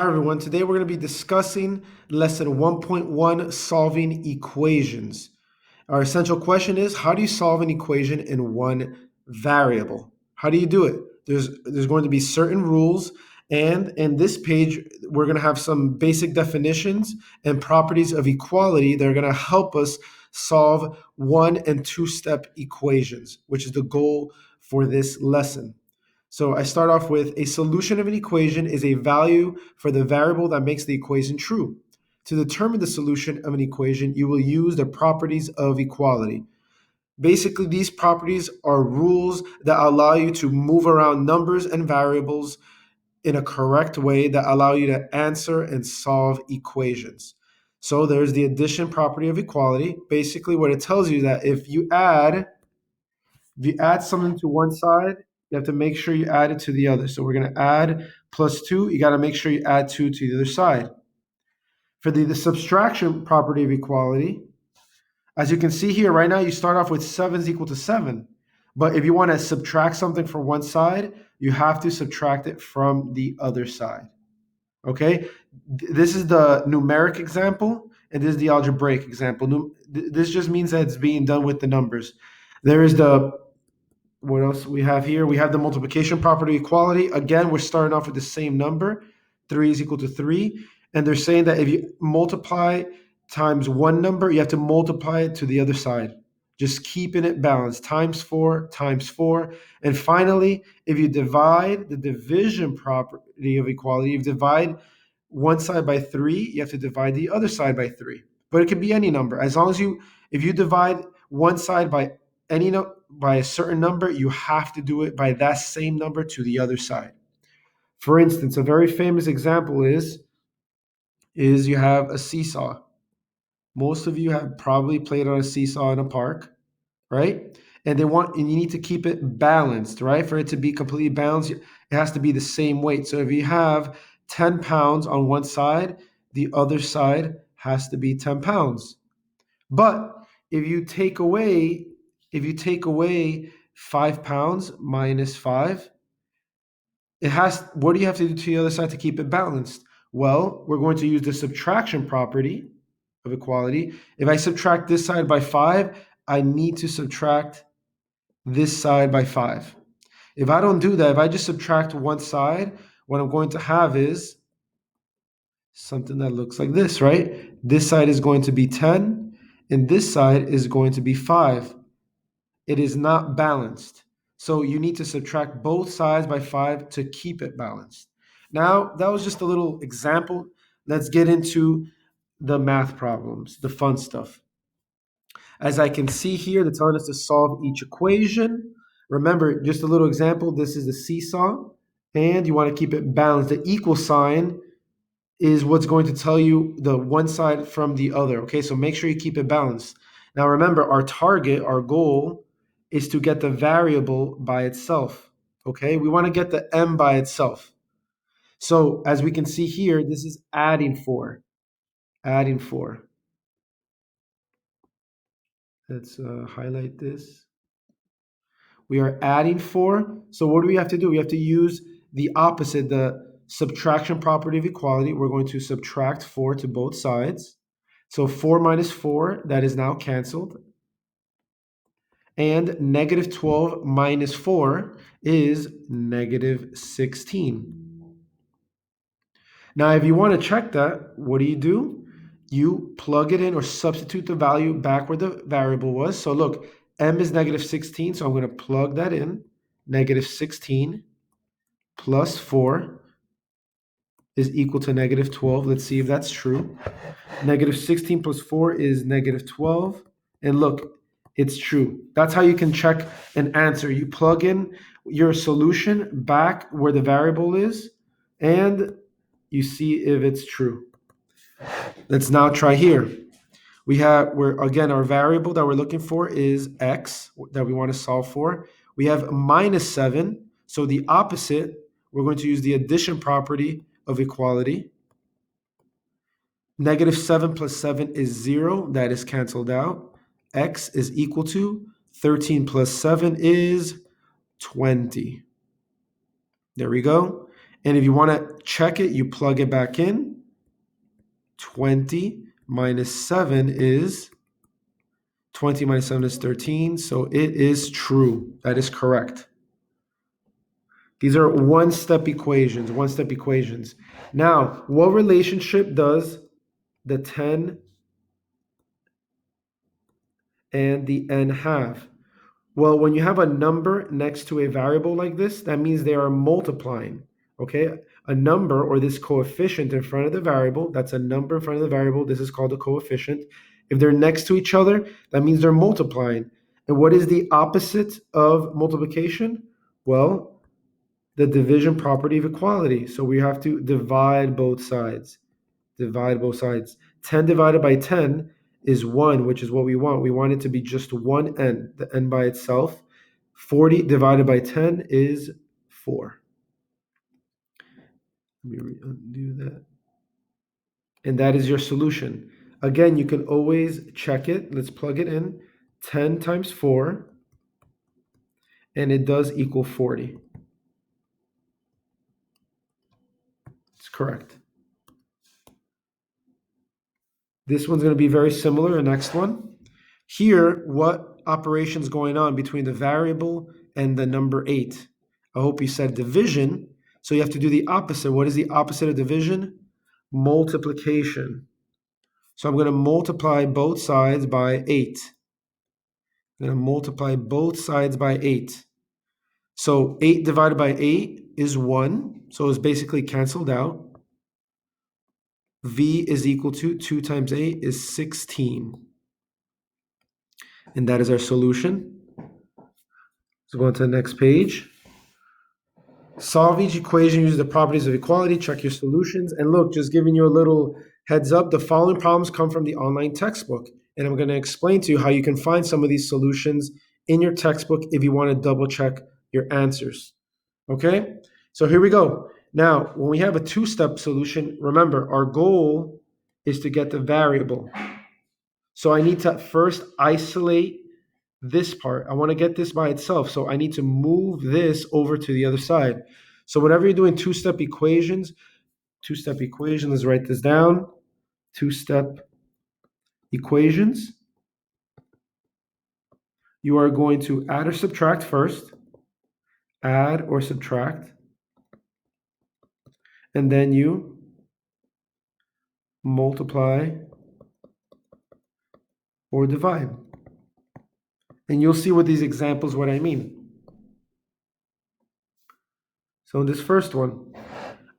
Hi everyone, today we're going to be discussing lesson 1.1 solving equations. Our essential question is, how do you solve an equation in one variable? How do you do it? There's going to be certain rules, and in this page we're going to have some basic definitions and properties of equality that are going to help us solve one and two step equations, which is the goal for this lesson. So I start off with a solution of an equation is a value for the variable that makes the equation true. To determine the solution of an equation, you will use the properties of equality. Basically, these properties are rules that allow you to move around numbers and variables in a correct way that allow you to answer and solve equations. So there's the addition property of equality. Basically, what it tells you that if you add something to one side, you have to make sure you add it to the other. So we're going to add plus 2. You got to make sure you add 2 to the other side. For the subtraction property of equality, as you can see here, right now you start off with 7 is equal to 7. But if you want to subtract something from one side, you have to subtract it from the other side. Okay? This is the numeric example, and this is the algebraic example. This just means that it's being done with the numbers. There is the what else we have here? We have the multiplication property equality. Again, we're starting off with the same number. 3 is equal to 3. And they're saying that if you multiply times one number, you have to multiply it to the other side. Just keeping it balanced. Times 4, times 4. And finally, if you divide the division property of equality, you divide one side by 3, you have to divide the other side by 3. But it can be any number. As long as if you divide one side by by a certain number, you have to do it by that same number to the other side. For instance, a very famous example is you have a seesaw. Most of you have probably played on a seesaw in a park, right? And you need to keep it balanced, right? For it to be completely balanced, it has to be the same weight. So if you have 10 pounds on one side, the other side has to be 10 pounds. But if you take away if you take away 5 pounds minus 5, what do you have to do to the other side to keep it balanced? Well, we're going to use the subtraction property of equality. If I subtract this side by 5, I need to subtract this side by 5. If I don't do that, if I just subtract one side, what I'm going to have is something that looks like this, right? This side is going to be 10, and this side is going to be 5. It is not balanced. So you need to subtract both sides by 5 to keep it balanced. Now, that was just a little example. Let's get into the math problems, the fun stuff. As I can see here, they're telling us to solve each equation. Remember, just a little example, this is the seesaw, and you want to keep it balanced. The equal sign is what's going to tell you the one side from the other. Okay, so make sure you keep it balanced. Now remember, our goal is to get the variable by itself. Okay, we want to get the m by itself. So as we can see here, this is adding 4. Adding 4. Let's highlight this. We are adding 4. So what do we have to do? We have to use the opposite, the subtraction property of equality. We're going to subtract 4 to both sides. So 4 minus 4, that is now canceled. And negative 12 minus 4 is negative 16. Now, if you want to check that, what do? You plug it in or substitute the value back where the variable was. So look, m is negative 16, so I'm going to plug that in. Negative 16 plus 4 is equal to negative 12. Let's see if that's true. Negative 16 plus 4 is negative 12. And look, it's true. That's how you can check an answer. You plug in your solution back where the variable is, and you see if it's true. Let's now try here. Our variable that we're looking for is x that we want to solve for. We have minus 7, so the opposite, we're going to use the addition property of equality. Negative 7 plus 7 is 0. That is canceled out. X is equal to 13 plus 7 is 20. There we go. And if you want to check it, you plug it back in. 20 minus 7 is 20 minus 7 is 13. So it is true. That is correct. These are one-step equations, one-step equations. Now, what relationship does the 10 and the n have? Well, when you have a number next to a variable like this, that means they are multiplying, okay? A number, or this coefficient in front of the variable, that's a number in front of the variable, this is called a coefficient. If they're next to each other, that means they're multiplying. And what is the opposite of multiplication? Well, the division property of equality. So we have to divide both sides. Divide both sides. 10 divided by 10 is 1, which is what we want. We want it to be just one n, the n by itself. 40 divided by 10 is 4. Let me undo that. And that is your solution. Again, you can always check it. Let's plug it in. 10 times 4, and it does equal 40. It's correct. This one's going to be very similar, the next one. Here, what operation is going on between the variable and the number 8? I hope you said division, so you have to do the opposite. What is the opposite of division? Multiplication. So I'm going to multiply both sides by 8. I'm going to multiply both sides by 8. So 8 divided by 8 is 1, so it's basically canceled out. V is equal to 2 times 8 is 16. And that is our solution. Let's go on to the next page. Solve each equation using the properties of equality. Check your solutions. And look, just giving you a little heads up, the following problems come from the online textbook. And I'm going to explain to you how you can find some of these solutions in your textbook if you want to double check your answers. Okay? So here we go. Now, when we have a two-step solution, remember, our goal is to get the variable. So I need to first isolate this part. I want to get this by itself. So I need to move this over to the other side. So whenever you're doing two-step equations, let's write this down. Two-step equations. You are going to add or subtract first. Add or subtract. And then you multiply or divide. And you'll see with these examples what I mean. So in this first one,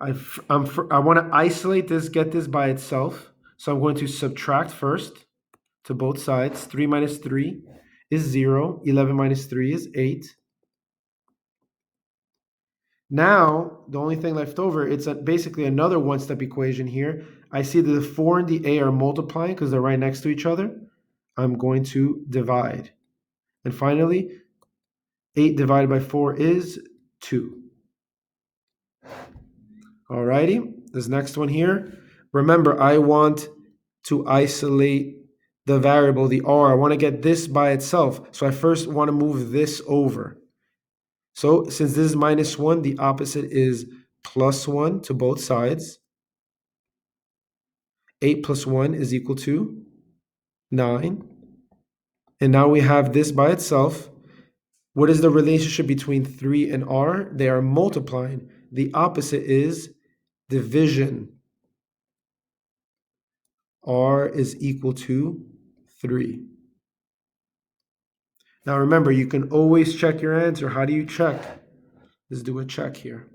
I want to isolate this, get this by itself. So I'm going to subtract first to both sides. 3 minus 3 is 0. 11 minus 3 is 8. Now, the only thing left over, it's basically another one-step equation here. I see that the 4 and the 8 are multiplying because they're right next to each other. I'm going to divide. And finally, 8 divided by 4 is 2. Alrighty, this next one here. Remember, I want to isolate the variable, the r. I want to get this by itself. So I first want to move this over. So since this is minus 1, the opposite is plus 1 to both sides. 8 plus 1 is equal to 9. And now we have this by itself. What is the relationship between 3 and r? They are multiplying. The opposite is division. R is equal to 3. Now remember, you can always check your answer. How do you check? Let's do a check here.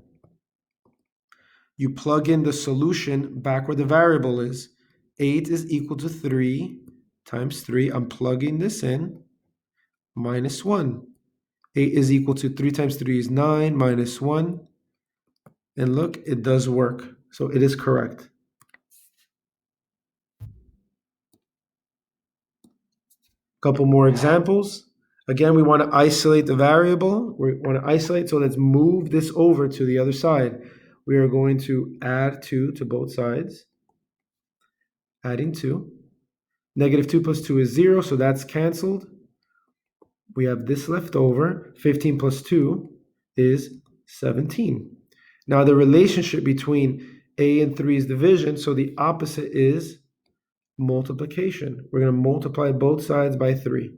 You plug in the solution back where the variable is. 8 is equal to 3 times 3. I'm plugging this in. Minus 1. 8 is equal to 3 times 3 is 9 minus 1. And look, it does work. So it is correct. Couple more examples. Again, we want to isolate the variable. We want to isolate, so let's move this over to the other side. We are going to add 2 to both sides. Adding 2. Negative 2 plus 2 is 0, so that's canceled. We have this left over. 15 plus 2 is 17. Now the relationship between a and 3 is division, so the opposite is multiplication. We're going to multiply both sides by 3.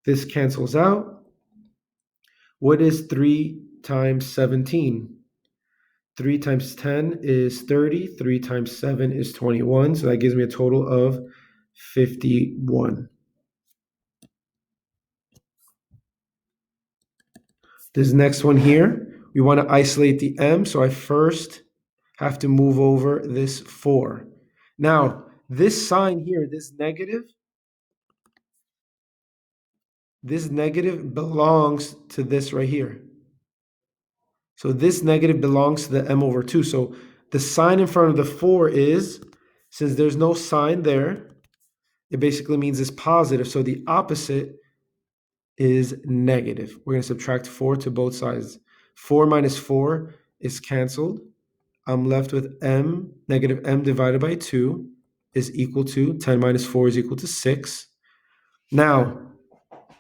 This cancels out. What is 3 times 17? 3 times 10 is 30. 3 times 7 is 21. So that gives me a total of 51. This next one here, we want to isolate the m. So I first have to move over this 4. Now, this sign here, this negative belongs to this right here. So this negative belongs to the m over 2. So the sign in front of the 4 is, since there's no sign there, it basically means it's positive. So the opposite is negative. We're going to subtract 4 to both sides. 4 minus 4 is canceled. I'm left with negative m divided by 2 is equal to 10 minus 4 is equal to 6. Now,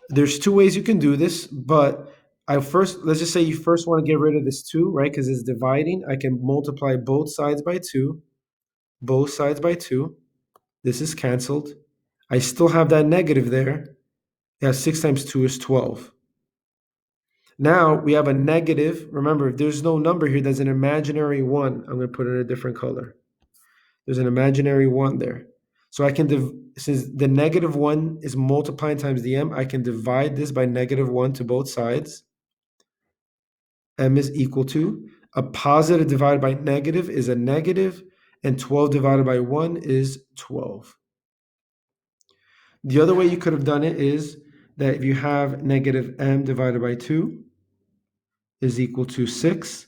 there's two ways you can do this, but let's just say you first want to get rid of this 2, right? Because it's dividing. I can multiply both sides by 2. Both sides by 2. This is canceled. I still have that negative there. Yeah, 6 times 2 is 12. Now we have a negative. Remember, if there's no number here, there's an imaginary 1. I'm going to put it in a different color. There's an imaginary 1 there. So I can, since the negative 1 is multiplying times the m, I can divide this by negative 1 to both sides. M is equal to, a positive divided by negative is a negative, and 12 divided by 1 is 12. The other way you could have done it is that if you have negative m divided by 2 is equal to 6,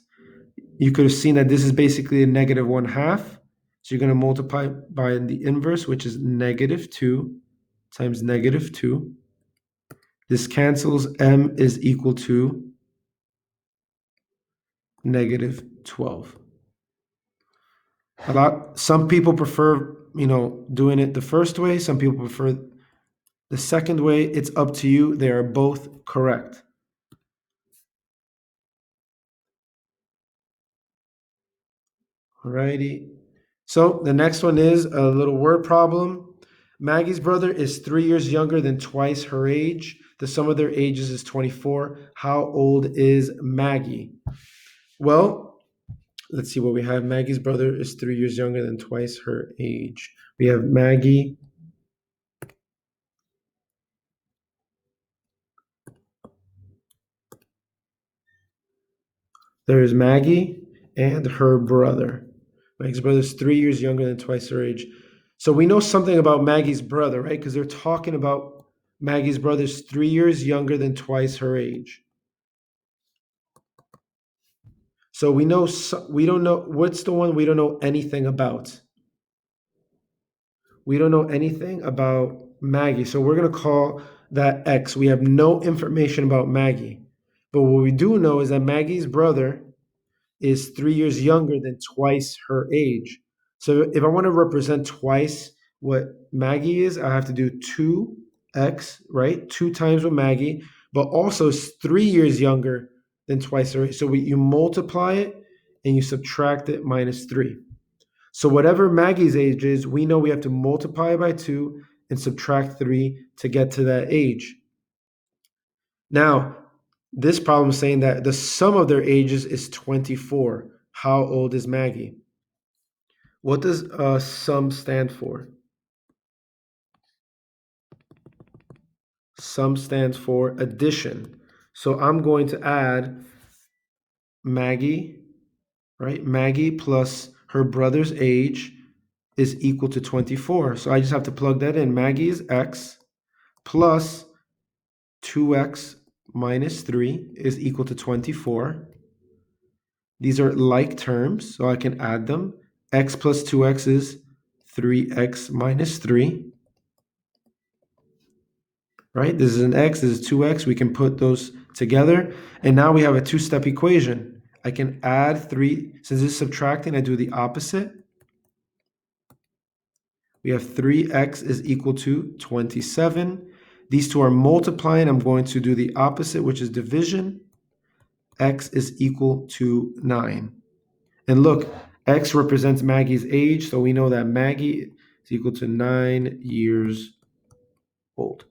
you could have seen that this is basically a negative 1/2. So you're going to multiply by the inverse, which is negative 2 times negative 2. This cancels. M is equal to negative 12. Some people prefer, doing it the first way. Some people prefer the second way. It's up to you. They are both correct. Alrighty. So the next one is a little word problem. Maggie's brother is 3 years younger than twice her age. The sum of their ages is 24. How old is Maggie? Well, let's see what we have. Maggie's brother is 3 years younger than twice her age. We have Maggie. There is Maggie and her brother. Maggie's brother is 3 years younger than twice her age. So we know something about Maggie's brother, right? Because they're talking about Maggie's brother's 3 years younger than twice her age. So we don't know what's the one we don't know anything about. We don't know anything about Maggie. So we're going to call that X. We have no information about Maggie. But what we do know is that Maggie's brother is 3 years younger than twice her age. So if I want to represent twice what Maggie is, I have to do 2x, right? 2 times with Maggie, but also it's 3 years younger than twice her age. So you multiply it and you subtract it minus 3. So whatever Maggie's age is, we know we have to multiply by 2 and subtract 3 to get to that age. Now, this problem is saying that the sum of their ages is 24. How old is Maggie? What does sum stand for? Sum stands for addition. So I'm going to add Maggie, right? Maggie plus her brother's age is equal to 24. So I just have to plug that in. Maggie is x plus 2x minus 3 is equal to 24. These are like terms, so I can add them. X plus 2x is 3x minus 3. Right? This is an x, this is 2x. We can put those together. And now we have a two-step equation. I can add 3. Since it's subtracting, I do the opposite. We have 3x is equal to 27. These two are multiplying. I'm going to do the opposite, which is division. x is equal to 9. And look, x represents Maggie's age, so we know that Maggie is equal to 9 years old.